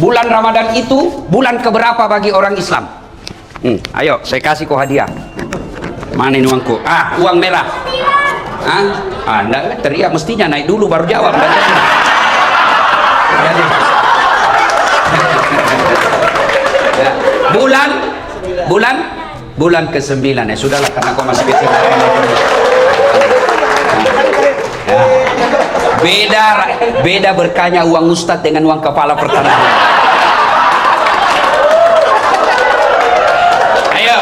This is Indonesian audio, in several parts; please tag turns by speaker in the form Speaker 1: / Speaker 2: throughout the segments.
Speaker 1: bulan Ramadan itu bulan keberapa bagi orang Islam? Ayo, saya kasih kau hadiah. Mana ini uangku? Uang merah. Anda teriak, mestinya naik dulu baru jawab. Bulan ke-9 ya sudahlah, karena kau masih kecil. Beda berkahnya uang ustadz dengan uang kepala pertanahan. Ayo,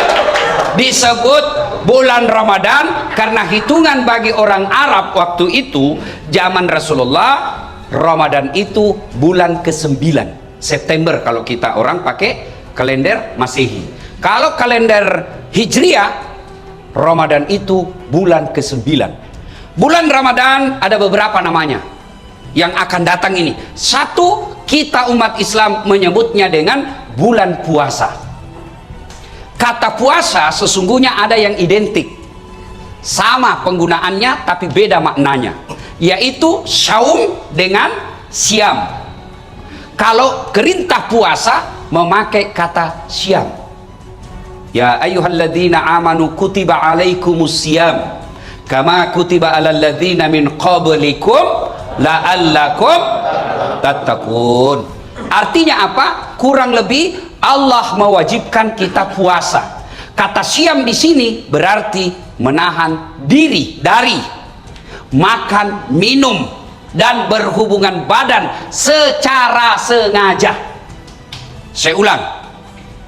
Speaker 1: disebut bulan Ramadan karena hitungan bagi orang Arab waktu itu zaman Rasulullah, Ramadan itu bulan ke-9 September kalau kita orang pakai kalender Masehi. Kalau kalender Hijriah, Ramadan itu bulan ke-9. Bulan Ramadan ada beberapa namanya yang akan datang ini. Satu, kita umat Islam menyebutnya dengan bulan puasa. Kata puasa sesungguhnya ada yang identik, sama penggunaannya tapi beda maknanya, yaitu syaum dengan siam. Kalau perintah puasa memakai kata siam. Ya ayyuhalladzina amanu kutiba alaikumus siyam kama kutiba alal ladzina min qablikum la'allakum tattaqun. Artinya apa? Kurang lebih Allah mewajibkan kita puasa. Kata siam di sini berarti menahan diri dari makan, minum dan berhubungan badan secara sengaja. Saya ulang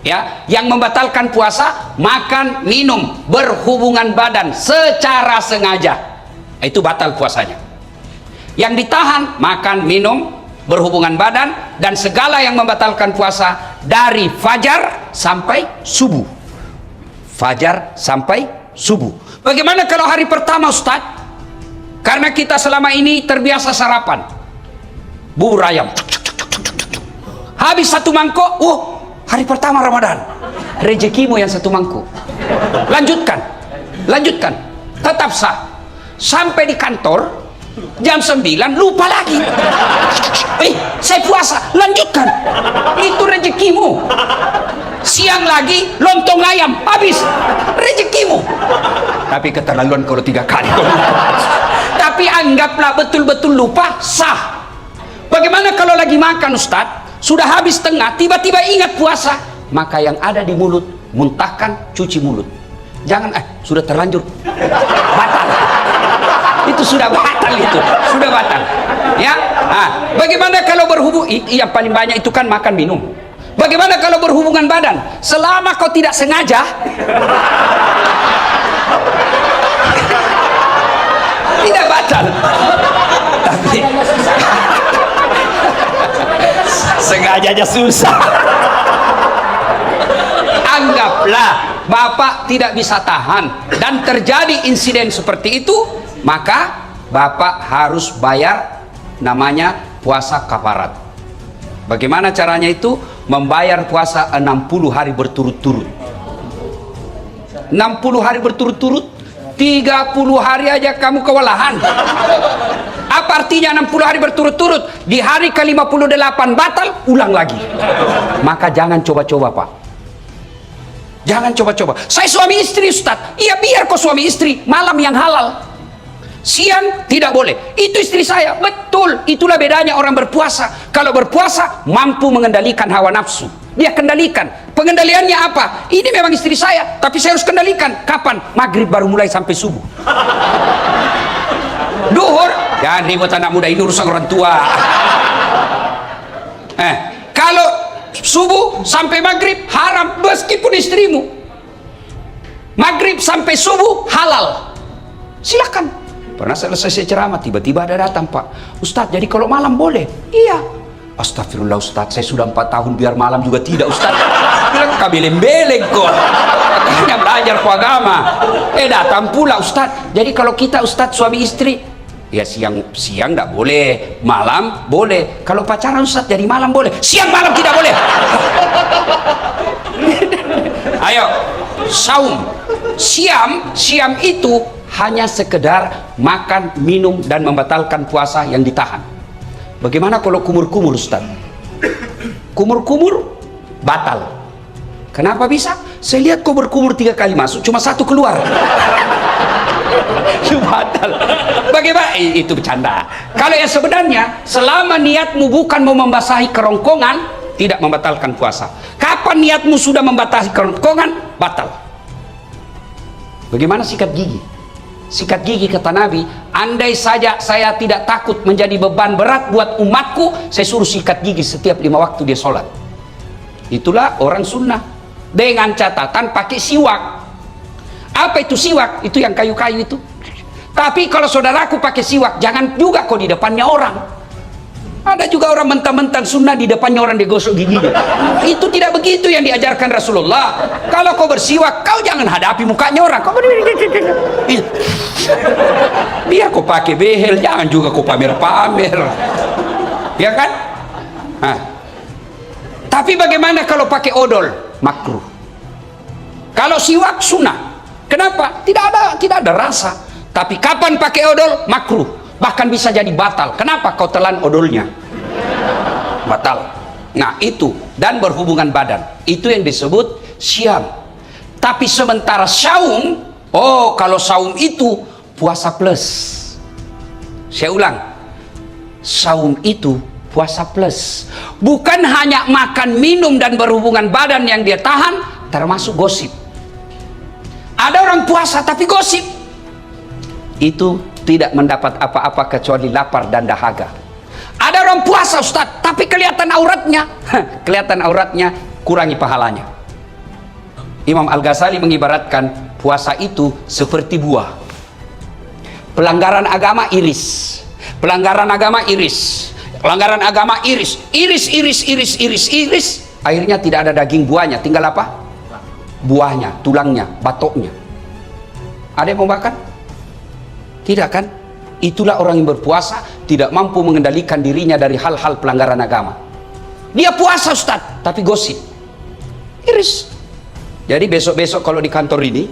Speaker 1: ya, yang membatalkan puasa makan, minum, berhubungan badan secara sengaja, itu batal puasanya. Yang ditahan makan, minum, berhubungan badan dan segala yang membatalkan puasa dari fajar sampai subuh. Fajar sampai subuh. Bagaimana kalau hari pertama Ustaz? Karena kita selama ini terbiasa sarapan bubur ayam, habis satu mangkok, hari pertama Ramadan, rezekimu yang satu mangkuk. Lanjutkan, tetap sah. Sampai di kantor jam 9 lupa lagi. Saya puasa, lanjutkan. Itu rezekimu. Siang lagi lontong ayam, habis, rezekimu. Tapi keterlaluan kalau 3 kali. Tapi anggaplah betul-betul lupa, sah. Bagaimana kalau lagi makan Ustaz, sudah habis tengah, tiba-tiba ingat puasa, maka yang ada di mulut muntahkan, cuci mulut. Jangan sudah terlanjur batal. Itu sudah batal, sudah batal. Ya, bagaimana kalau berhubung? Yang paling banyak itu kan makan minum. Bagaimana kalau berhubungan badan? Selama kau tidak sengaja, tidak batal. Tapi sengaja aja susah. Anggaplah Bapak tidak bisa tahan dan terjadi insiden seperti itu, maka Bapak harus bayar namanya puasa kafarat. Bagaimana caranya itu? Membayar puasa 60 hari berturut-turut. 60 hari berturut-turut, 30 hari aja kamu kewalahan. Apa artinya 60 hari berturut-turut? Di hari ke-58 batal, ulang lagi. Maka jangan coba-coba Pak. Jangan coba-coba. Saya suami istri Ustaz. Iya, biar kau suami istri, malam yang halal. Siang tidak boleh. Itu istri saya. Betul. Itulah bedanya orang berpuasa. Kalau berpuasa mampu mengendalikan hawa nafsu. Dia kendalikan. Pengendaliannya apa? Ini memang istri saya, tapi saya harus kendalikan. Kapan? Maghrib baru mulai sampai subuh. Duhur, jangan ribut anak muda, ini urusan orang tua. Kalau subuh sampai maghrib haram, meskipun istrimu. Maghrib sampai subuh halal. Silakan. Pernah selesai saya ceramah, tiba-tiba ada datang, Pak Ustadz, jadi kalau malam boleh? Iya. Astagfirullah Ustadz, saya sudah 4 tahun biar malam juga tidak Ustadz. Bilang kabeleng-beleng kok. Katanya belajar ku agama. Datang pula Ustadz, jadi kalau kita Ustadz suami istri, ya siang enggak boleh, malam boleh. Kalau pacaran Ustadz jadi malam boleh, siang malam tidak boleh. Ayo, saum. Siam itu hanya sekedar makan, minum dan membatalkan puasa yang ditahan. Bagaimana kalau kumur-kumur Ustaz? kumur-kumur batal. Kenapa bisa? Saya lihat kau berkumur 3 kali masuk, cuma 1 keluar. Itu batal. Bagaimana? Itu bercanda. Kalau yang sebenarnya, selama niatmu bukan mau membasahi kerongkongan, tidak membatalkan puasa. Kapan niatmu sudah membasahi kerongkongan, batal. Bagaimana sikat gigi? Sikat gigi kata Nabi, andai saja saya tidak takut menjadi beban berat buat umatku, saya suruh sikat gigi setiap 5 waktu dia sholat. Itulah orang sunnah, dengan catatan pakai siwak. Apa itu siwak? Itu yang kayu-kayu itu. Tapi kalau saudaraku pakai siwak, jangan juga kau di depannya orang. Ada juga orang mentang-mentang sunnah di depannya orang digosok giginya. Itu tidak begitu yang diajarkan Rasulullah. Kalau kau bersiwak, kau jangan hadapi mukanya orang. Kau biar kau pakai behel, jangan juga kau pamer-pamer. Ya kan? Nah. Tapi bagaimana kalau pakai odol? Makruh. Kalau siwak sunnah. Kenapa? Tidak ada rasa. Tapi kapan pakai odol? Makruh. Bahkan bisa jadi batal. Kenapa? Kau telan odolnya. Batal. Nah itu. Dan berhubungan badan. Itu yang disebut syam. Tapi sementara saum, oh kalau saum itu puasa plus. Saya ulang. Saum itu puasa plus. Bukan hanya makan, minum, dan berhubungan badan yang dia tahan, termasuk gosip. Ada orang puasa tapi gosip. Itu tidak mendapat apa-apa kecuali lapar dan dahaga. Ada orang puasa Ustaz, tapi kelihatan auratnya. Kelihatan auratnya, kurangi pahalanya. Imam Al-Ghazali mengibaratkan puasa itu seperti buah. Pelanggaran agama iris. Pelanggaran agama iris. Pelanggaran agama iris. Iris. Akhirnya tidak ada daging buahnya, tinggal apa? Buahnya, tulangnya, batoknya. Ada yang mau makan? Tidak kan? Itulah orang yang berpuasa tidak mampu mengendalikan dirinya dari hal-hal pelanggaran agama. Dia puasa Ustaz, tapi gosip. Iris. Jadi besok-besok kalau di kantor ini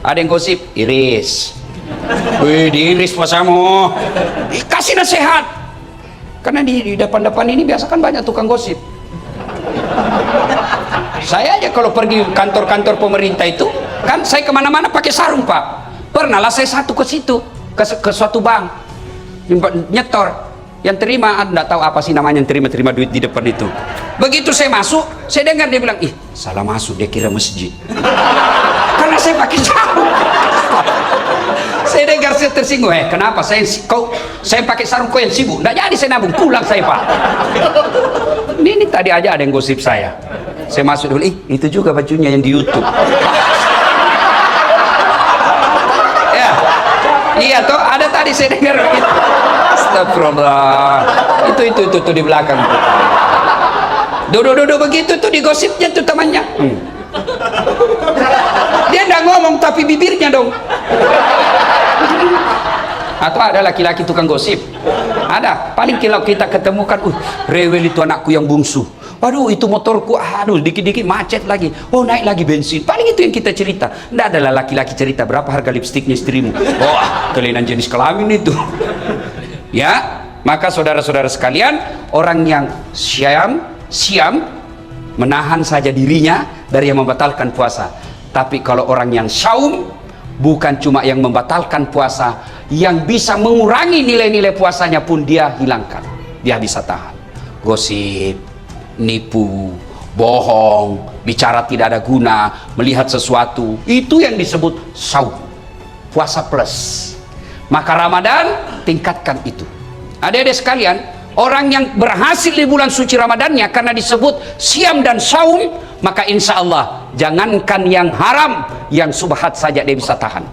Speaker 1: ada yang gosip, iris. Wih, diiris puasamu. Kasih nasihat. Karena di depan-depan ini biasa kan banyak tukang gosip. Saya aja kalau pergi kantor-kantor pemerintah itu, kan saya kemana-mana pakai sarung Pak. Pernahlah saya satu ke situ, ke suatu bank, nyetor, yang terima, enggak tahu apa sih namanya, yang terima duit di depan itu. Begitu saya masuk, saya dengar dia bilang, ih salah masuk, dia kira masjid. Karena saya pakai sarung. Saya dengar, saya tersinggung, kenapa saya pakai sarung, kau yang sibuk? Enggak jadi saya nabung, pulang saya Pak. Ini tadi aja ada yang gosip saya masuk dulu, itu juga bajunya yang di YouTube. Iya toh, ada tadi saya dengar begitu. Astagfirullah. Itu di belakang. Duduk begitu tuh digosipnya tuh temannya. Dia enggak ngomong tapi bibirnya dong. Atau ada laki-laki tukang gosip? Ada. Paling kalau kita ketemukan, rewel itu anakku yang bungsu. Waduh, itu motorku, aduh, dikit-dikit macet lagi. Oh, naik lagi bensin. Paling itu yang kita cerita. Nggak adalah laki-laki cerita berapa harga lipstiknya istrimu. Wah, kelainan jenis kelamin itu. Ya, maka saudara-saudara sekalian, orang yang siam menahan saja dirinya dari yang membatalkan puasa. Tapi kalau orang yang saum, bukan cuma yang membatalkan puasa, yang bisa mengurangi nilai-nilai puasanya pun dia hilangkan. Dia bisa tahan. Gosip, nipu, bohong, bicara tidak ada guna, melihat sesuatu, itu yang disebut saum, puasa plus. Maka Ramadan tingkatkan itu. Adik-adik sekalian, orang yang berhasil di bulan suci Ramadannya karena disebut siam dan saum, maka insya Allah jangankan yang haram, yang subhat saja dia bisa tahan.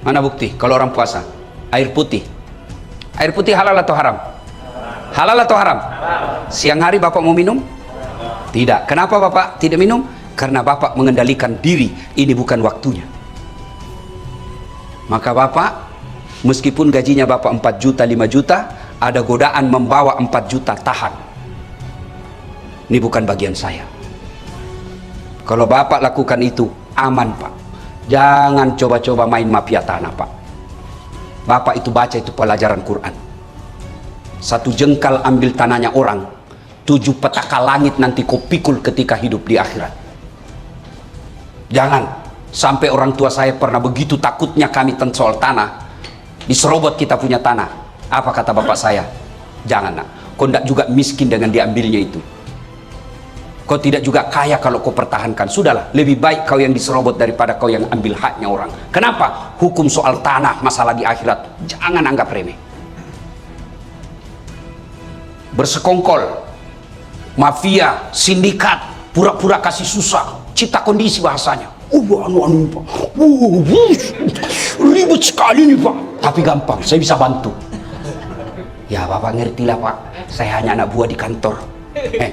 Speaker 1: Mana bukti? Kalau orang puasa air putih halal atau haram? Halal atau haram? Siang hari Bapak mau minum? Tidak. Kenapa Bapak tidak minum? Karena Bapak mengendalikan diri, ini bukan waktunya. Maka Bapak, meskipun gajinya Bapak 4 juta, 5 juta, ada godaan membawa 4 juta, tahan. Ini bukan bagian saya. Kalau Bapak lakukan itu, aman Pak. Jangan coba-coba main mafia tanah Pak. Bapak itu baca itu pelajaran Quran. 1 jengkal ambil tanahnya orang, 7 petaka langit nanti kau pikul ketika hidup di akhirat. Jangan sampai orang tua saya pernah begitu takutnya kami tentang soal tanah, diserobot kita punya tanah. Apa kata bapak saya? Jangan nak, kau tidak juga miskin dengan diambilnya itu. Kau tidak juga kaya kalau kau pertahankan. Sudahlah, lebih baik kau yang diserobot daripada kau yang ambil haknya orang. Kenapa? Hukum soal tanah, masalah di akhirat, jangan anggap remeh. Bersekongkol, mafia, sindikat, pura-pura kasih susah, cipta kondisi bahasanya. Pak. Ribet sekali nih Pak. Tapi gampang, saya bisa bantu. Ya Bapak ngertilah Pak, saya hanya anak buah di kantor.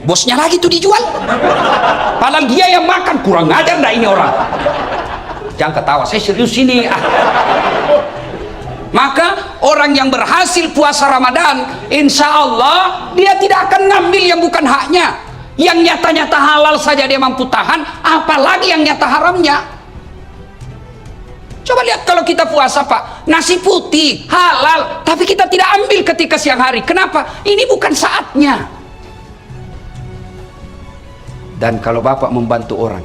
Speaker 1: Bosnya lagi tuh dijual. Padahal dia yang makan, kurang ajar dah ini orang. Jangan ketawa, saya serius ini. Maka orang yang berhasil puasa Ramadan, insya Allah dia tidak akan ngambil yang bukan haknya. Yang nyata-nyata halal saja dia mampu tahan, apalagi yang nyata haramnya. Coba lihat kalau kita puasa Pak, nasi putih halal, tapi kita tidak ambil ketika siang hari. Kenapa? Ini bukan saatnya. Dan kalau Bapak membantu orang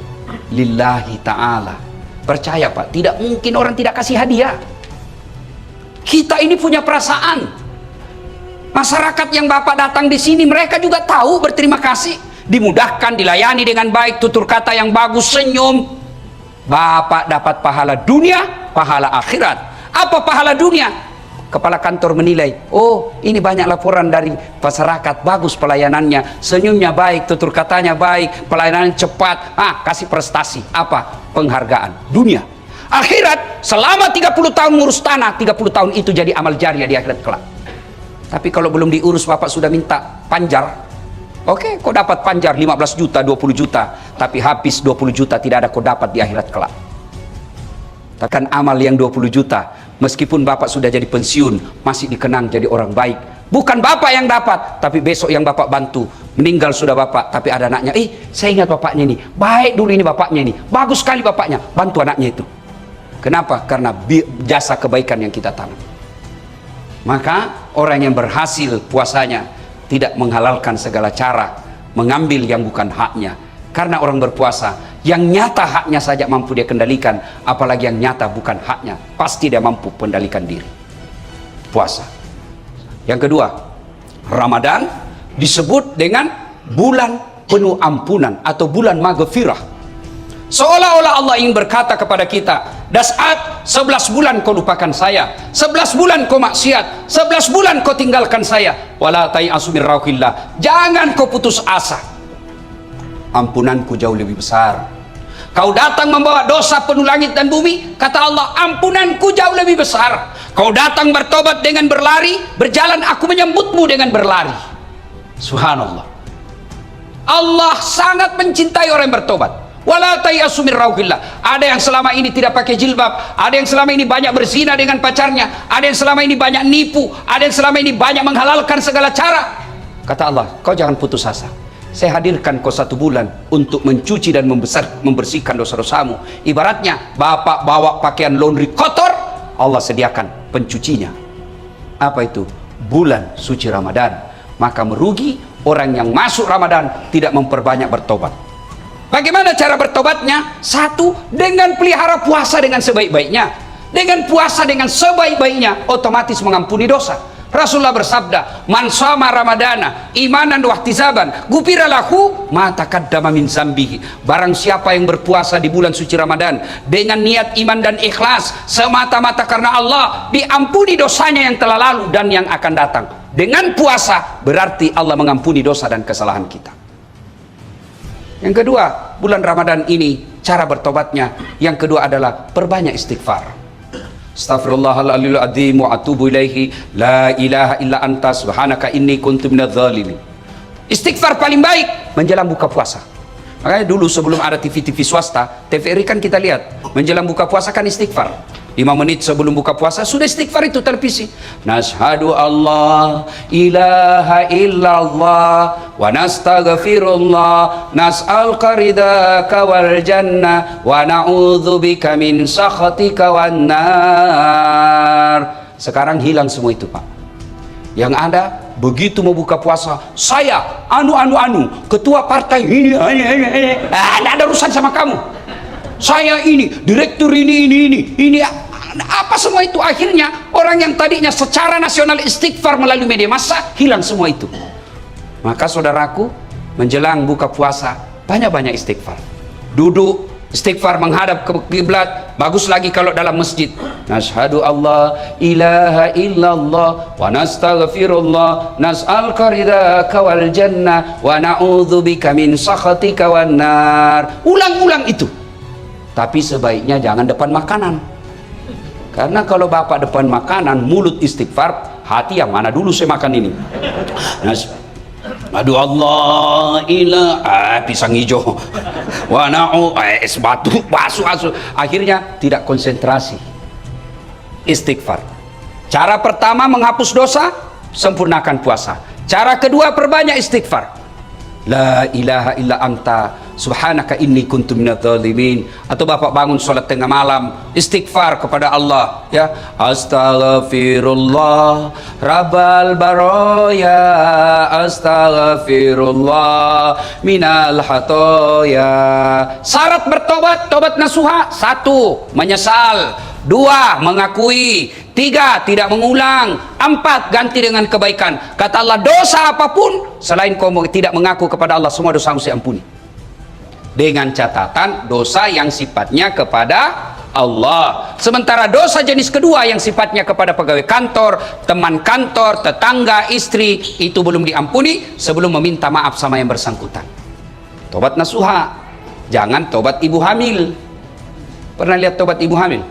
Speaker 1: lillahi ta'ala, percaya Pak, tidak mungkin orang tidak kasih hadiah. Kita ini punya perasaan. Masyarakat yang Bapak datang di sini, mereka juga tahu berterima kasih, dimudahkan, dilayani dengan baik, tutur kata yang bagus, senyum. Bapak dapat pahala dunia, pahala akhirat. Apa pahala dunia? Kepala kantor menilai, oh ini banyak laporan dari masyarakat, bagus pelayanannya, senyumnya baik, tutur katanya baik, pelayanan cepat, kasih prestasi. Apa? Penghargaan dunia. Akhirat, selama 30 tahun ngurus tanah, 30 tahun itu jadi amal jariah di akhirat kelak. Tapi kalau belum diurus, Bapak sudah minta panjar. Oke, kau dapat panjar 15 juta, 20 juta, tapi habis 20 juta tidak ada kau dapat di akhirat kelak. Takkan amal yang 20 juta, meskipun Bapak sudah jadi pensiun, masih dikenang jadi orang baik. Bukan Bapak yang dapat, tapi besok yang Bapak bantu. Meninggal sudah Bapak, tapi ada anaknya, saya ingat bapaknya ini, baik dulu ini bapaknya ini, bagus sekali bapaknya, bantu anaknya itu. Kenapa? Karena jasa kebaikan yang kita tanam. Maka orang yang berhasil puasanya tidak menghalalkan segala cara, mengambil yang bukan haknya. Karena orang berpuasa, yang nyata haknya saja mampu dia kendalikan, apalagi yang nyata bukan haknya, pasti dia mampu kendalikan diri. Puasa. Yang kedua, Ramadan disebut dengan bulan penuh ampunan atau bulan maghfirah. Seolah-olah Allah ingin berkata kepada kita, Das'at, 11 bulan kau lupakan saya, 11 bulan kau maksiat, 11 bulan kau tinggalkan saya, wala tai'asu min rauhillah, jangan kau putus asa, ampunanku jauh lebih besar. Kau datang membawa dosa penuh langit dan bumi, kata Allah, ampunanku jauh lebih besar. Kau datang bertobat dengan berlari, berjalan aku menyambutmu dengan berlari. Subhanallah, Allah sangat mencintai orang yang bertobat. Wala tai'asu min rauhillah. Ada yang selama ini tidak pakai jilbab, ada yang selama ini banyak berzina dengan pacarnya, ada yang selama ini banyak nipu, ada yang selama ini banyak menghalalkan segala cara. Kata Allah, kau jangan putus asa. Saya hadirkan kau 1 bulan untuk mencuci dan membersihkan dosa-dosamu. Ibaratnya Bapak bawa pakaian laundry kotor, Allah sediakan pencucinya. Apa itu? Bulan suci Ramadan. Maka merugi orang yang masuk Ramadan tidak memperbanyak bertobat. Bagaimana cara bertobatnya? 1, dengan pelihara puasa dengan sebaik-baiknya. Dengan puasa dengan sebaik-baiknya, otomatis mengampuni dosa. Rasulullah bersabda, man shoma ramadana imanan wa ihtisaban ghufira lahu ma taqaddama min zambihi. Barang siapa yang berpuasa di bulan suci Ramadan dengan niat iman dan ikhlas semata-mata karena Allah, diampuni dosanya yang telah lalu dan yang akan datang. Dengan puasa berarti Allah mengampuni dosa dan kesalahan kita. Yang kedua, bulan Ramadan ini cara bertobatnya, yang kedua adalah perbanyak istighfar. Astaghfirullahaladzim azim wa atubu ilaihi, la ilaha illa anta subhanaka inni kuntu minadz zalimin. Istighfar paling baik menjelang buka puasa. Makanya dulu sebelum ada TV-TV swasta, TVRI kan kita lihat menjelang buka puasa kan istighfar. 5 menit sebelum buka puasa sudah istighfar itu televisi. Nashhadu Allah ilaha illallah wa nastaghfirullah nas'aluka ridaka wal jannah wa na'udzubika min sakhatika wan nar. Sekarang hilang semua itu Pak. Yang ada begitu mau buka puasa, saya ketua partai ini, tidak ada urusan sama kamu. Saya ini direktur ini apa semua itu. Akhirnya orang yang tadinya secara nasional istighfar melalui media massa, hilang semua itu. Maka saudaraku, menjelang buka puasa banyak-banyak istighfar. Duduk istighfar menghadap ke kiblat. Bagus lagi kalau dalam masjid. Nashhadu Allah ilaha illallah wa nastaghfirullah nas'aluka ridhaka wal jannah wa na'udzubika min sakhatika wan nar. Ulang-ulang itu. Tapi sebaiknya jangan depan makanan. Karena kalau bapak depan makanan, mulut istighfar, hati yang mana dulu saya makan ini. Aduh Allah ilah pisang hijau wanau es batu basu akhirnya tidak konsentrasi. Istighfar, cara pertama menghapus dosa, sempurnakan puasa. Cara kedua, perbanyak istighfar. La ilaha illa anta subhanaka inni kuntu minadh-dhalimin. Atau bapak bangun sholat tengah malam, istighfar kepada Allah, ya, astaghfirullah rabbal baroya, astaghfirullah minal hatoya. Syarat bertobat, tobat nasuha: 1, menyesal; 2, mengakui; 3, tidak mengulang; 4, ganti dengan kebaikan. Kata Allah, dosa apapun selain kau tidak mengaku kepada Allah, semua dosamu saya ampuni. Dengan catatan dosa yang sifatnya kepada Allah. Sementara dosa jenis kedua yang sifatnya kepada pegawai kantor, teman kantor, tetangga, istri, itu belum diampuni sebelum meminta maaf sama yang bersangkutan. Tobat nasuha. Jangan tobat ibu hamil. Pernah lihat tobat ibu hamil?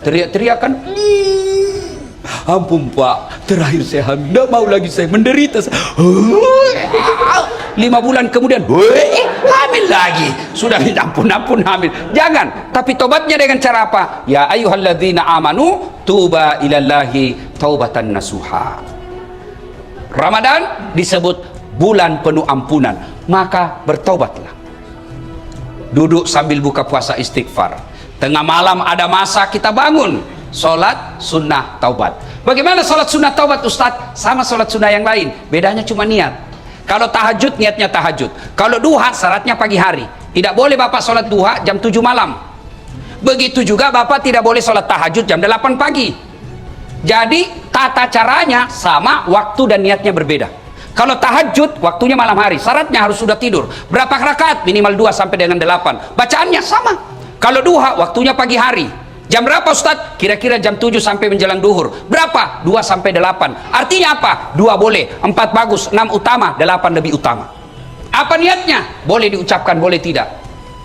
Speaker 1: Teriak-teriakan, ampun pak, terakhir saya hamil, tidak mau lagi saya menderita. 5 bulan kemudian hamil lagi, sudah minta ampun hamil. Jangan. Tapi tobatnya dengan cara apa? Ya ayyuhalladzina amanu tuba ilallahi taubatan nasuha. Ramadan disebut bulan penuh ampunan, maka bertaubatlah. Duduk sambil buka puasa istighfar. Tengah malam ada masa kita bangun, sholat sunnah taubat. Bagaimana sholat sunnah taubat Ustadz? Sama sholat sunnah yang lain, bedanya cuma niat. Kalau tahajud, niatnya tahajud. Kalau duha, syaratnya pagi hari. Tidak boleh bapak sholat duha jam 7 malam. Begitu juga bapak tidak boleh sholat tahajud jam 8 pagi. Jadi tata caranya sama, waktu dan niatnya berbeda. Kalau tahajud waktunya malam hari, syaratnya harus sudah tidur. Berapa rakaat? Minimal 2 sampai dengan 8. Bacaannya sama. Kalau duha waktunya pagi hari. Jam berapa Ustadz? Kira-kira jam 7 sampai menjelang duhur. Berapa? 2 sampai 8. Artinya apa? 2 boleh, 4 bagus, 6 utama, 8 lebih utama. Apa niatnya? Boleh diucapkan, boleh tidak.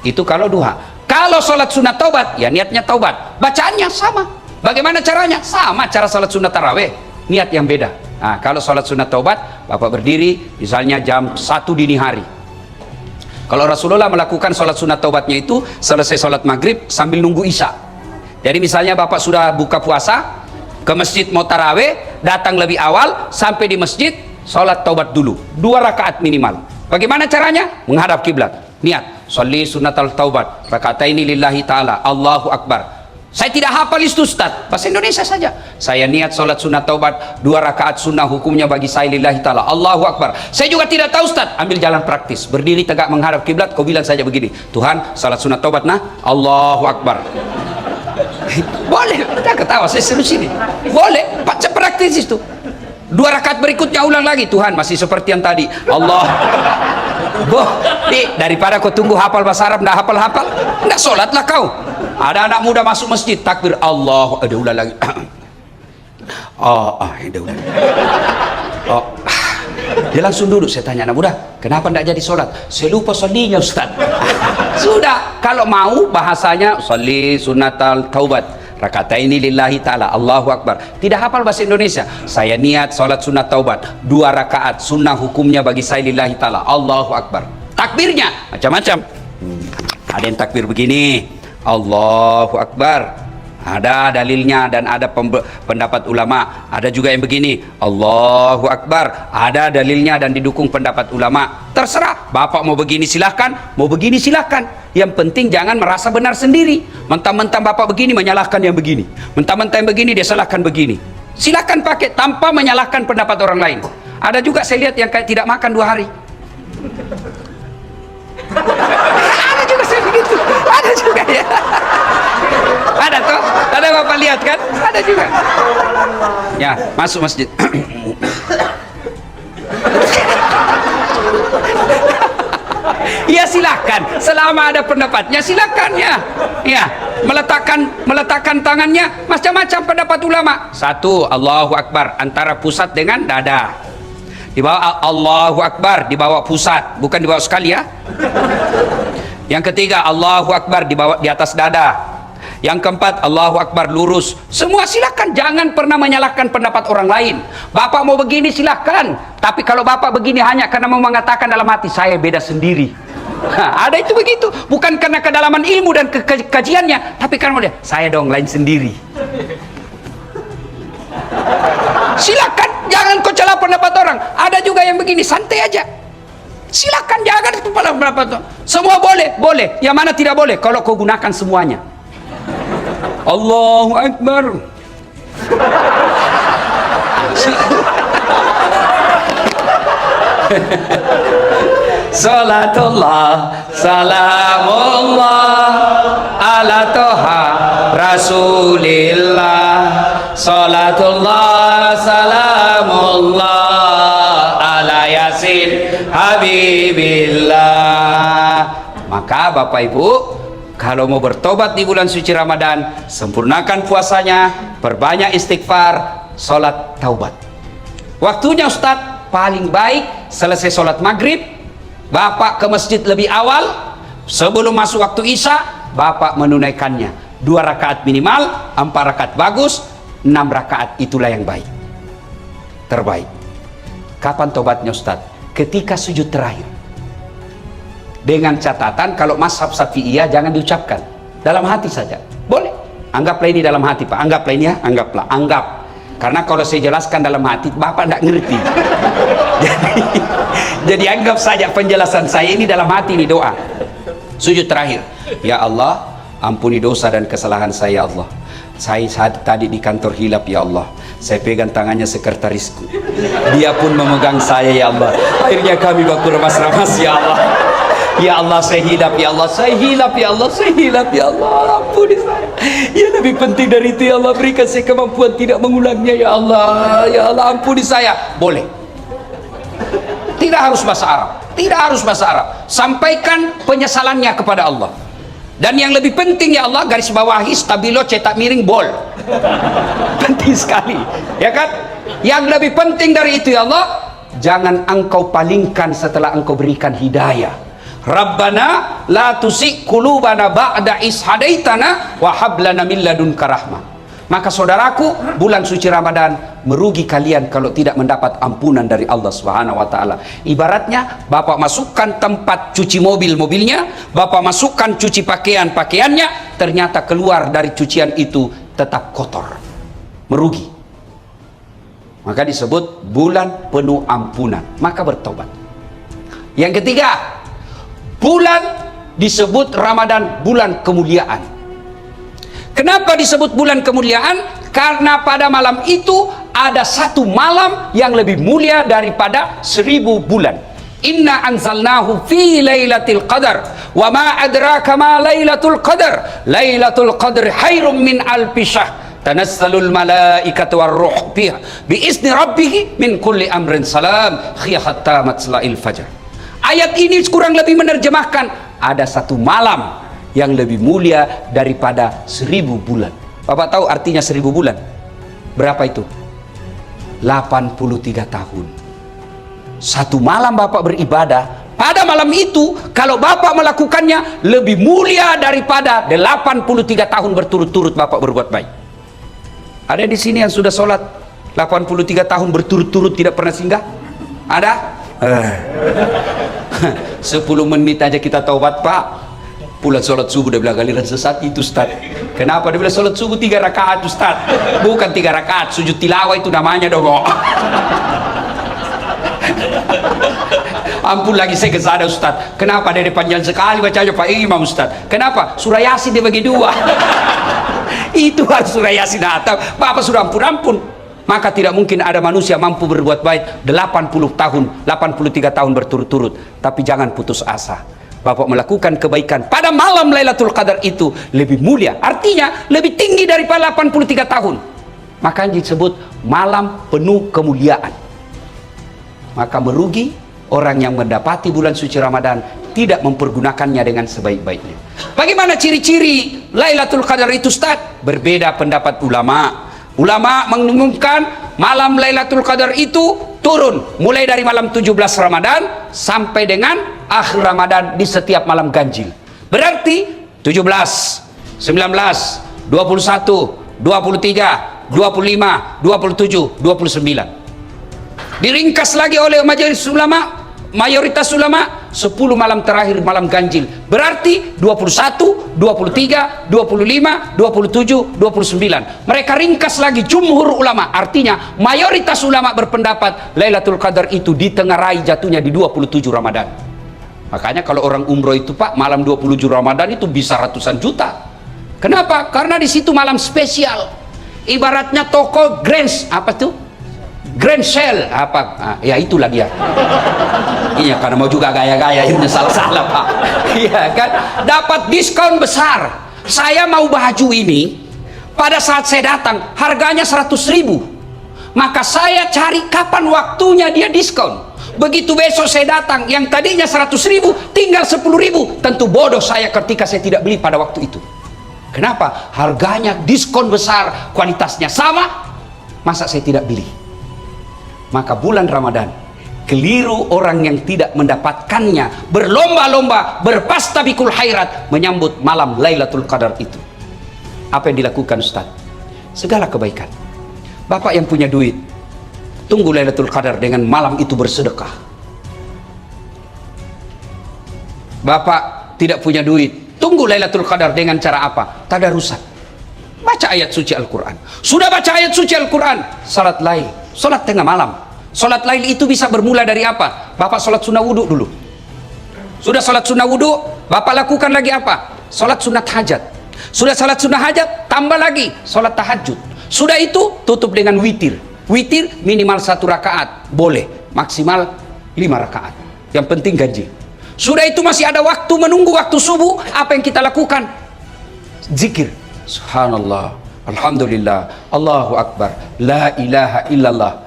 Speaker 1: Itu kalau duha. Kalau sholat sunat taubat, ya niatnya taubat. Bacaannya sama. Bagaimana caranya? Sama cara sholat sunat taraweh. Niat yang beda. Nah, kalau sholat sunat taubat, bapak berdiri misalnya jam 1 dini hari. Kalau Rasulullah melakukan sholat sunat taubatnya itu selesai sholat maghrib sambil nunggu isya. Jadi misalnya bapak sudah buka puasa, ke masjid mau taraweh, datang lebih awal, sampai di masjid sholat taubat dulu, 2 rakaat minimal. Bagaimana caranya? Menghadap kiblat, niat sholli sunatal taubat rakataini lillahi ta'ala, Allahu Akbar. Saya tidak hafal itu Ustaz, bahasa Indonesia saja. Saya niat sholat sunat taubat 2 rakaat sunnah, hukumnya bagi saya lillahi ta'ala, Allahu Akbar. Saya juga tidak tahu Ustaz, ambil jalan praktis, berdiri tegak menghadap kiblat, kau bilang saja begini, Tuhan sholat sunat taubat nah, Allahu Akbar. Boleh, kita ketawa, saya serius ini. Boleh, baca praktis itu. 2 rakaat berikutnya ulang lagi, Tuhan masih seperti yang tadi, Allah. Boh, daripada kau tunggu hafal bahasa Arab, nggak hafal-hafal, nggak sholatlah kau. Ada anak muda masuk masjid, takbir Allah, ada ulang lagi. Ada ulang. Dia langsung duduk. Saya tanya anak muda, kenapa tidak jadi sholat? Saya lupa sholinya Ustaz. Sudah, kalau mau bahasanya sholli sunatal taubat rakataini lillahi ta'ala, Allahu Akbar. Tidak hafal bahasa Indonesia. Saya niat sholat sunat taubat 2 rakaat sunnah, hukumnya bagi saya lillahi ta'ala, Allahu Akbar. Takbirnya macam-macam. Ada yang takbir begini, Allahu Akbar, ada dalilnya dan ada pendapat ulama. Ada juga yang begini, Allahu Akbar, ada dalilnya dan didukung pendapat ulama. Terserah, bapak mau begini silahkan, mau begini silahkan. Yang penting jangan merasa benar sendiri. Mentang-mentang bapak begini menyalahkan yang begini, mentang-mentang yang begini dia salahkan begini. Silakan pakai tanpa menyalahkan pendapat orang lain. Ada juga saya lihat yang kayak tidak makan 2 hari. Ada juga saya begitu. Ada juga ya. Ada toh? Ada Bapak lihat kan? Ada juga. Ya, masuk masjid. Ya silakan, selama ada pendapatnya silakan ya. Ya, meletakkan tangannya macam-macam pendapat ulama. 1, Allahu Akbar antara pusat dengan dada. Di bawah Allahu Akbar di bawah pusat, bukan di bawah sekali ya. Yang ketiga Allahu Akbar di atas dada. Yang keempat Allahu Akbar lurus. Semua silakan, jangan pernah menyalahkan pendapat orang lain. Bapak mau begini silakan, tapi kalau bapak begini hanya karena mau mengatakan dalam hati saya beda sendiri. Ada itu begitu, bukan karena kedalaman ilmu dan kajiannya, tapi karena saya dong lain sendiri. Silakan, jangan kau celah pendapat orang. Ada juga yang begini, santai aja. Silakan, jangan kepala pendapat. Semua boleh. Yang mana tidak boleh? Kalau kau gunakan semuanya. Allahu Akbar. Salatullah salamullah ala toha rasulillah. Salatullah salamullah ala yasin habibillah. Maka Bapak Ibu, kalau mau bertobat di bulan suci Ramadan, sempurnakan puasanya, perbanyak istighfar, sholat taubat. Waktunya Ustadz, paling baik selesai sholat maghrib, Bapak ke masjid lebih awal, sebelum masuk waktu Isya, Bapak menunaikannya. 2 rakaat minimal, 4 rakaat bagus, 6 rakaat itulah yang baik. Terbaik. Kapan tobatnya Ustadz? Ketika sujud terakhir. Dengan catatan kalau mazhab Syafi'iyah jangan diucapkan, dalam hati saja. Boleh. Anggaplah ini dalam hati Pak, anggaplah ini ya, anggap. Karena kalau saya jelaskan dalam hati, Bapak tidak ngerti. jadi anggap saja penjelasan saya ini dalam hati, ini doa. Sujud terakhir. Ya Allah, ampuni dosa dan kesalahan saya ya Allah. Saya tadi di kantor hilap ya Allah. Saya pegang tangannya sekretarisku. Dia pun memegang saya ya Allah. Akhirnya kami baku remas-remas ya Allah. Ya Allah, saya hilap ya Allah, saya hilap ya Allah, saya hilap ya Allah, ampuni saya. Ya lebih penting dari itu ya Allah, berikan saya kemampuan tidak mengulangnya ya Allah. Ya Allah, ampuni saya. Boleh. Tidak harus bahasa Arab, tidak harus bahasa Arab. Sampaikan penyesalannya kepada Allah. Dan yang lebih penting ya Allah, garis bawahi stabilo cetak miring bol. Penting sekali, ya kan? Yang lebih penting dari itu ya Allah, jangan engkau palingkan setelah engkau berikan hidayah. Rabbana la tusik qulubana ba'da is hadaitana wa hab lana min ladunka rahmah. Maka saudaraku, bulan suci Ramadan merugi kalian kalau tidak mendapat ampunan dari Allah Subhanahu wa taala. Ibaratnya Bapak masukkan tempat cuci mobilnya, Bapak masukkan cuci pakaiannya, ternyata keluar dari cucian itu tetap kotor. Merugi. Maka disebut bulan penuh ampunan. Maka bertobat. Yang ketiga, bulan disebut Ramadan bulan kemuliaan. Kenapa disebut bulan kemuliaan? Karena pada malam itu ada satu malam yang lebih mulia daripada 1000 bulan. Inna anzalnahu fi lailatul qadar wa ma adraka ma lailatul qadar. Lailatul qadr khairum min alfi syahr. Tanassalul malaikatu warruh fiha bi izni rabbih min kulli amrin salam khiya hatta matla'il fajr. Ayat ini kurang lebih menerjemahkan ada satu malam yang lebih mulia daripada 1000 bulan. Bapak tahu artinya 1000 bulan? Berapa itu? 83 tahun. Satu malam Bapak beribadah, pada malam itu kalau Bapak melakukannya lebih mulia daripada 83 tahun berturut-turut Bapak berbuat baik. Ada di sini yang sudah sholat 83 tahun berturut-turut tidak pernah singgah? Ada? 10 menit aja kita taubat Pak. Pulang sholat subuh dia bilang galiran sesat itu Ustaz. Kenapa? Dia bilang sholat subuh 3 rakaat Ustaz. Bukan 3 rakaat, sujud tilawah itu namanya dong. Ampun lagi saya kesana Ustaz. Kenapa dia panjang sekali bacanya Pak Imam Ustaz? Kenapa? Surah Yasin dia bagi 2. Itu harus surah Yasin atau Bapak sudah ampun. Maka tidak mungkin ada manusia mampu berbuat baik 80 tahun, 83 tahun berturut-turut. Tapi jangan putus asa. Bapak melakukan kebaikan pada malam Lailatul Qadar itu lebih mulia. Artinya lebih tinggi daripada 83 tahun. Makanya disebut malam penuh kemuliaan. Maka merugi orang yang mendapati bulan suci Ramadan tidak mempergunakannya dengan sebaik-baiknya. Bagaimana ciri-ciri Lailatul Qadar itu, Ustaz? Berbeda pendapat ulama. Ulama mengumumkan malam Lailatul Qadar itu turun mulai dari malam 17 Ramadan sampai dengan akhir Ramadan di setiap malam ganjil. Berarti 17, 19, 21, 23, 25, 27, 29. Diringkas lagi oleh majelis ulama, mayoritas ulama, 10 malam terakhir malam ganjil. Berarti 21, 23, 25, 27, 29. Mereka ringkas lagi jumhur ulama. Artinya mayoritas ulama berpendapat Lailatul Qadar itu ditengarai jatuhnya di 27 Ramadan. Makanya kalau orang umroh itu, Pak, malam 27 Ramadan itu bisa ratusan juta. Kenapa? Karena di situ malam spesial. Ibaratnya toko Grand Sale apa, ya itulah dia. Iya, karena mau juga gaya-gaya ini salah-salah, Pak. Iya kan, dapat diskon besar. Saya mau baju ini pada saat saya datang harganya 100.000, maka saya cari kapan waktunya dia diskon. Begitu besok saya datang yang tadinya 100.000 tinggal 10.000, tentu bodoh saya ketika saya tidak beli pada waktu itu. Kenapa? Harganya diskon besar, kualitasnya sama, masa saya tidak beli? Maka bulan Ramadan keliru orang yang tidak mendapatkannya, berlomba-lomba, berpastabikul khairat menyambut malam Lailatul Qadar itu. Apa yang dilakukan, Ustaz? Segala kebaikan. Bapak yang punya duit, tunggu Lailatul Qadar dengan malam itu bersedekah. Bapak tidak punya duit, tunggu Lailatul Qadar dengan cara apa? Tadarusan. Baca ayat suci Al-Quran. Sudah baca ayat suci Al-Quran, salat lail, salat tengah malam. Salat lail itu bisa bermula dari apa? Bapak salat sunnah wudhu dulu. Sudah salat sunnah wudhu, Bapak lakukan lagi apa? Salat sunat hajat. Sudah salat sunnah hajat, tambah lagi salat tahajud. Sudah itu tutup dengan witir. Witir minimal 1 rakaat, boleh maksimal 5 rakaat. Yang penting ganjil. Sudah itu masih ada waktu menunggu waktu subuh, apa yang kita lakukan? Zikir. Subhanallah, alhamdulillah, Allahu Akbar, la ilaha illallah,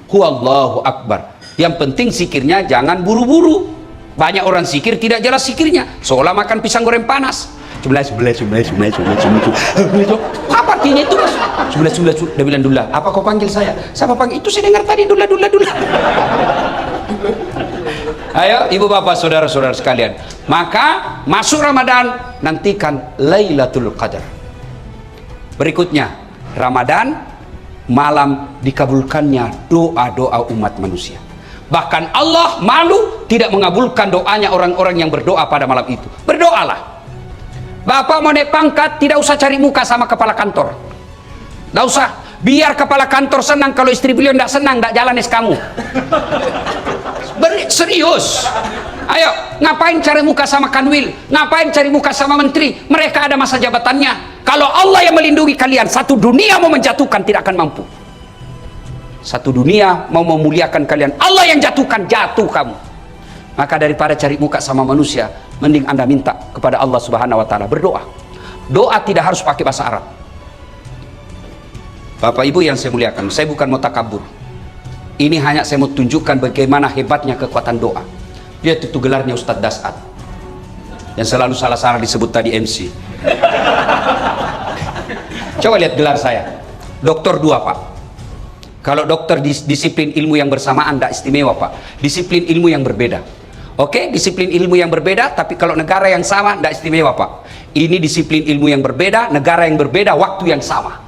Speaker 1: huwallahu Akbar. Yang penting zikirnya jangan buru-buru. Banyak orang zikir tidak jelas zikirnya, seolah makan pisang goreng panas. Apa artinya itu, Mas? Dia bilang, Dula, apa kau panggil saya? Siapa panggil? Itu saya dengar tadi, Dula. Ayo ibu bapak saudara-saudara sekalian, maka masuk Ramadan, nantikan Lailatul Qadar. Berikutnya, Ramadan malam dikabulkannya doa-doa umat manusia. Bahkan Allah malu tidak mengabulkan doanya orang-orang yang berdoa pada malam itu. Berdoalah. Bapak mau naik pangkat, tidak usah cari muka sama kepala kantor. Tidak usah. Biar kepala kantor senang, kalau istri beliau tidak senang, tidak jalan kamu. Serius. Ayo, ngapain cari muka sama kanwil? Ngapain cari muka sama menteri? Mereka ada masa jabatannya. Kalau Allah yang melindungi kalian, satu dunia mau menjatuhkan tidak akan mampu. Satu dunia mau memuliakan kalian, Allah yang jatuhkan, jatuh kamu. Maka daripada cari muka sama manusia, mending Anda minta kepada Allah Subhanahu wa Ta'ala, berdoa. Doa tidak harus pakai bahasa Arab. Bapak Ibu yang saya muliakan, saya bukan mau takabur. Ini hanya saya mau tunjukkan bagaimana hebatnya kekuatan doa. Lihat itu gelarnya Ustadz Das'ad, yang selalu salah-salah disebut tadi MC. Coba lihat gelar saya, Doktor 2, Pak. Kalau dokter disiplin ilmu yang bersamaan tidak istimewa, Pak. Disiplin ilmu yang berbeda. Oke, disiplin ilmu yang berbeda, tapi kalau negara yang sama tidak istimewa, Pak. Ini disiplin ilmu yang berbeda, negara yang berbeda, waktu yang sama.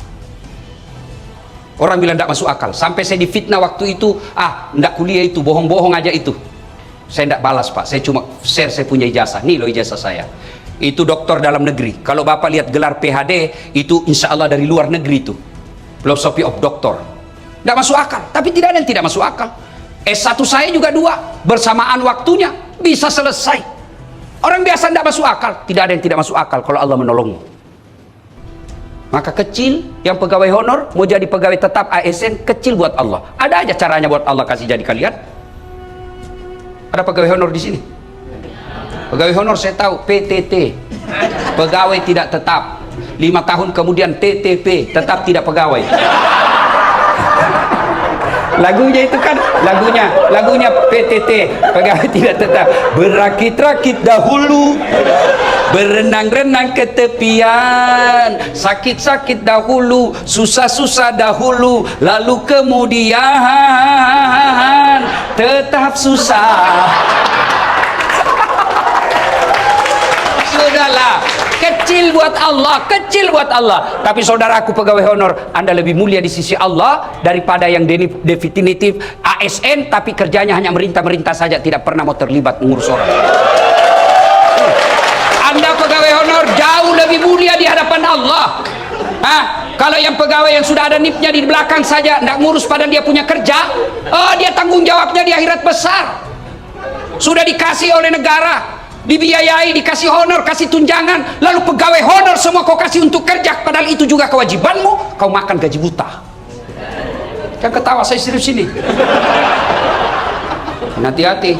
Speaker 1: Orang bilang tidak masuk akal. Sampai saya difitnah waktu itu, tidak kuliah itu, bohong-bohong aja itu. Saya tidak balas, Pak. Saya cuma share saya punya ijazah. Nih loh ijazah saya. Itu doktor dalam negeri. Kalau Bapak lihat gelar PhD, itu insya Allah dari luar negeri itu. Philosophy of Doctor. Tidak masuk akal. Tapi tidak ada yang tidak masuk akal. S1 saya juga 2. Bersamaan waktunya. Bisa selesai. Orang biasa tidak masuk akal. Tidak ada yang tidak masuk akal kalau Allah menolongmu. Maka kecil yang pegawai honor mau jadi pegawai tetap ASN, kecil buat Allah. Ada aja caranya buat Allah kasih jadi kalian. Ada pegawai honor di sini? Pegawai honor saya tahu, PTT, pegawai tidak tetap. 5 tahun kemudian TTP, tetap tidak pegawai. Lagunya itu kan, lagunya PTT, pegawai tidak tetap. Berakit-rakit dahulu, berenang-renang ke tepian, sakit-sakit dahulu, susah-susah dahulu, lalu kemudian tetap susah. Sudahlah, kecil buat Allah, kecil buat Allah. Tapi saudaraku pegawai honor, Anda lebih mulia di sisi Allah daripada yang definitif ASN tapi kerjanya hanya merintah-merintah saja, tidak pernah mau terlibat mengurus orang. Anda pegawai honor jauh lebih mulia di hadapan Allah. Kalau yang pegawai yang sudah ada nipnya di belakang saja, tidak ngurus padahal dia punya kerja, dia tanggung jawabnya di akhirat besar. Sudah dikasih oleh negara, dibiayai, dikasih honor, kasih tunjangan, lalu pegawai honor semua kau kasih untuk kerja, padahal itu juga kewajibanmu, kau makan gaji buta. Kan ketawa, saya serius ini. Hati-hati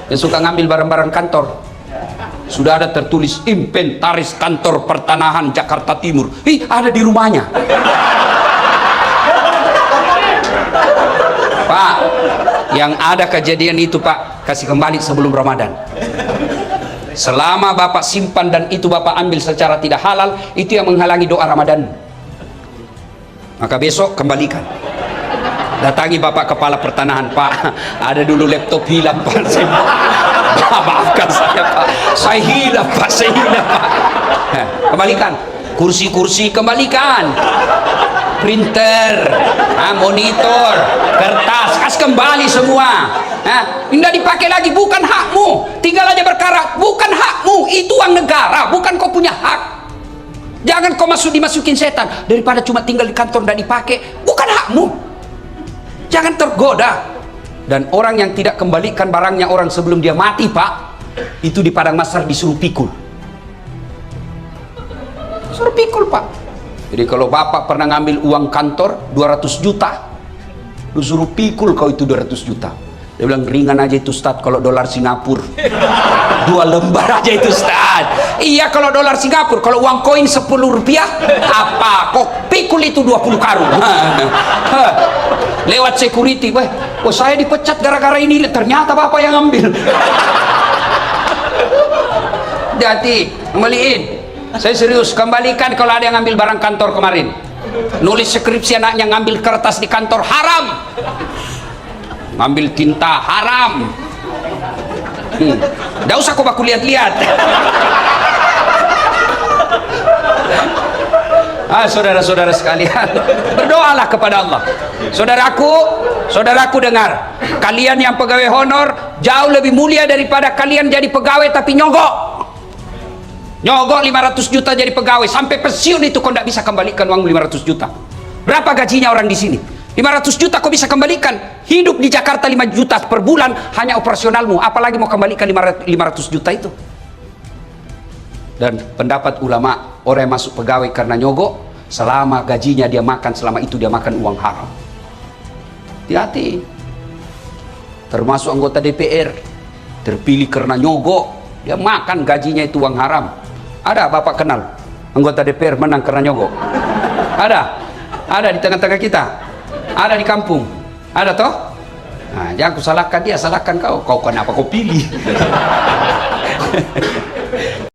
Speaker 1: yang suka ngambil barang-barang kantor. Sudah ada tertulis inventaris kantor pertanahan Jakarta Timur. Ada di rumahnya. Pak, yang ada kejadian itu Pak, kasih kembali sebelum Ramadan. Selama Bapak simpan dan itu Bapak ambil secara tidak halal, itu yang menghalangi doa Ramadan. Maka besok kembalikan. Datangi Bapak kepala pertanahan, Pak, ada dulu laptop hilang Pak. Maafkan saya Pak, saya hilang Pak, saya hilang Pak. Kembalikan. Kursi-kursi kembalikan, printer, monitor, kertas, kas kembali semua. Tidak dipakai lagi, bukan hakmu. Tinggal aja berkarat, bukan hakmu. Itu uang negara, bukan kau punya hak. Jangan kau dimasukin setan. Daripada cuma tinggal di kantor dan dipakai, bukan hakmu. Jangan tergoda. Dan orang yang tidak kembalikan barangnya orang sebelum dia mati Pak, itu di padang mahsyar disuruh pikul. Suruh pikul Pak. Jadi kalau Bapak pernah ngambil uang kantor 200 juta, lu suruh pikul kau itu 200 juta. Dia bilang ringan aja itu Ustaz, kalau dolar Singapura 2 lembar aja itu Ustaz. Iya kalau dolar Singapura, kalau uang koin 10 rupiah apa kok pikul itu 20 karung. Lewat security, saya dipecat gara-gara ini, ternyata Bapak yang ambil. Jadi kembaliin, saya serius, kembalikan kalau ada yang ngambil barang kantor kemarin. Nulis skripsi anaknya ngambil kertas di kantor haram, ngambil tinta haram. Nggak usah kau baku lihat-lihat. Saudara-saudara sekalian, berdoalah kepada Allah. Saudaraku dengar, kalian yang pegawai honor jauh lebih mulia daripada kalian jadi pegawai tapi nyogok 500 juta jadi pegawai sampai pensiun itu kau tidak bisa kembalikan uang 500 juta. Berapa gajinya orang di sini? 500 juta kau bisa kembalikan. Hidup di Jakarta 5 juta per bulan hanya operasionalmu, apalagi mau kembalikan 500 juta itu. Dan pendapat ulama, orang yang masuk pegawai karena nyogok, selama gajinya dia makan, selama itu dia makan uang haram. Hati-hati. Termasuk anggota DPR terpilih karena nyogok, dia makan gajinya itu uang haram. Ada Bapak kenal anggota DPR menang karena nyogok? Ada di tengah-tengah kita, ada di kampung, ada toh? Jangan ku salahkan dia, salahkan kau kenapa kau pilih.